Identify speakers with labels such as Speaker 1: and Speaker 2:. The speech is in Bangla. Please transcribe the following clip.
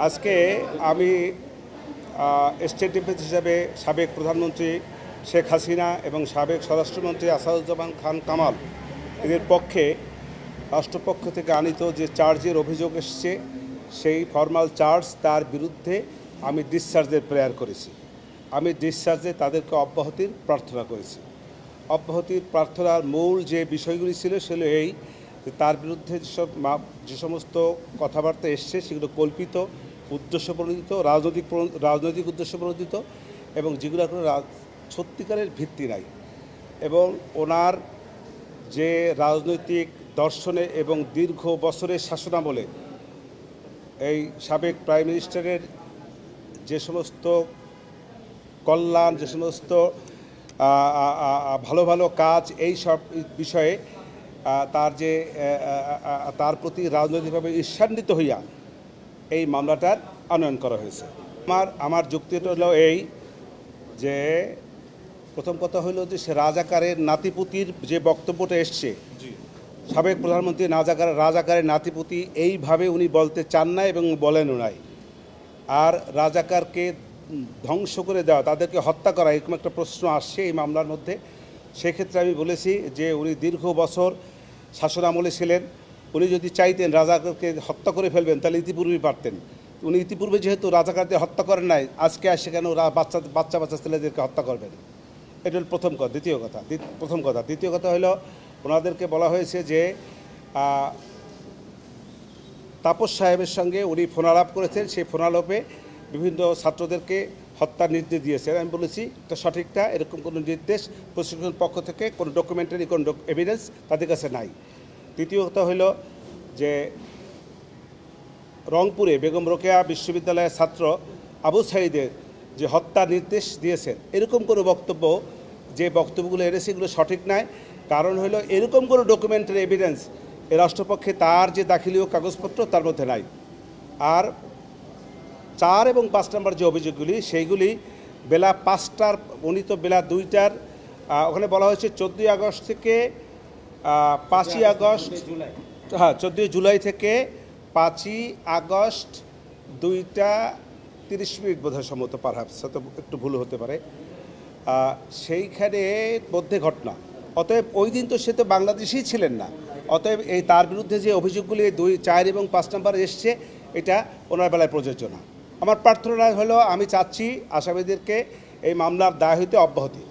Speaker 1: আজকে আমি স্টেট ডিফেন্স হিসাবে সাবেক প্রধানমন্ত্রী শেখ হাসিনা এবং সাবেক স্বরাষ্ট্রমন্ত্রী আসাদুজ্জামান খান কামাল এদের পক্ষে রাষ্ট্রপক্ষ থেকে আনিত যে চার্জের অভিযোগ এসছে সেই ফর্মাল চার্জ তার বিরুদ্ধে আমি ডিসচার্জের প্রেয়ার করেছি। আমি ডিসচার্জে তাদেরকে অব্যাহতির প্রার্থনা করেছি। অব্যাহতির প্রার্থনার মূল যে বিষয়গুলি ছিল সেগুলো এই যে তার বিরুদ্ধে যে সমস্ত কথাবার্তা এসছে সেগুলো কল্পিত, উদ্দেশ্যপ্রণোদিত, রাজনৈতিক উদ্দেশ্যপ্রণোদিত এবং যেগুলো কোনো সত্যিকারের ভিত্তি নাই। এবং ওনার যে রাজনৈতিক দর্শনে এবং দীর্ঘ বছরের শাসনামলে এই সাবেক প্রাইম মিনিস্টারের যে সমস্ত কল্যাণ, যে সমস্ত ভালো ভালো কাজ, এই সব বিষয়ে তার প্রতি রাজনৈতিকভাবে ঈর্ষান্বিত হইয়া এই মামলাটার আনয়ন করা হয়েছে। আমার যুক্তিটা হলো এই যে প্রথম কথা হলো যে সে রাজাকারের নাতিপুতির যে বক্তব্যটা এসছে, সাবেক প্রধানমন্ত্রী রাজাকারের নাতিপুতি এইভাবে উনি বলতে চান না এবং বলেনও নাই। আর রাজাকারকে ধ্বংস করে দেওয়া, তাদেরকে হত্যা করা, এরকম একটা প্রশ্ন আসছে এই মামলার মধ্যে। সেক্ষেত্রে আমি বলেছি যে উনি দীর্ঘ বছর শাসনামলে ছিলেন। উনি যদি চাইতেন রাজাকারকে হত্যা করে ফেলবেন তাহলে ইতিপূর্বেই পারতেন। উনি ইতিপূর্বে যেহেতু রাজাকারদের হত্যা করেন নাই, আজকে আসে কেন বাচ্চা ছেলেদেরকে হত্যা করবেন? এটা হল প্রথম কথা। দ্বিতীয় কথা হলো ওনাদেরকে বলা হয়েছে যে তাপস সাহেবের সঙ্গে উনি ফোনালাপ করেছেন, সেই ফোনালাপে বিভিন্ন ছাত্রদেরকে হত্যার নির্দেশ দিয়েছেন। আমি বলেছি এটা সঠিকটা, এরকম কোনো নির্দেশ প্রশাসনের পক্ষ থেকে কোনো ডকুমেন্টারি কোনো এভিডেন্স তাদের কাছে নাই। তৃতীয় কথা হলো যে রংপুরে বেগম রোকেয়া বিশ্ববিদ্যালয়ের ছাত্র আবু সাঈদের যে হত্যার নির্দেশ দিয়েছেন, এরকম কোনো বক্তব্য, যে বক্তব্যগুলো এনেছে এগুলো সঠিক নয়। কারণ হলো এরকম কোনো ডকুমেন্টারি এভিডেন্স এ রাষ্ট্রপক্ষে তার যে দাখিলীয় কাগজপত্র তার মধ্যে নাই। আর 4 এবং 5 নম্বর যে অভিযোগগুলি সেইগুলি বেলা 5টার, উনি তো বেলা 2টার, ওখানে বলা হয়েছে 14 আগস্ট থেকে 5ই আগস্ট, হ্যাঁ 14 জুলাই থেকে 5ই আগস্ট 2টা 30 বোধহয় সম্ভবত, পারহ্যাপস, হয়তো একটু ভুল হতে পারে, সেইখানে মধ্যে ঘটনা। অতএব ওই দিন তো সে তো বাংলাদেশেই ছিলেন না। অতএব এই তার বিরুদ্ধে যে অভিযোগগুলি 2, 4 এবং 5 নম্বর এসছে এটা ওনার বেলায় প্রযোজ্য না। আমার প্রার্থনা হলো আমি চাচ্ছি আসামিদেরকে এই মামলার দায় হইতে অব্যাহতি।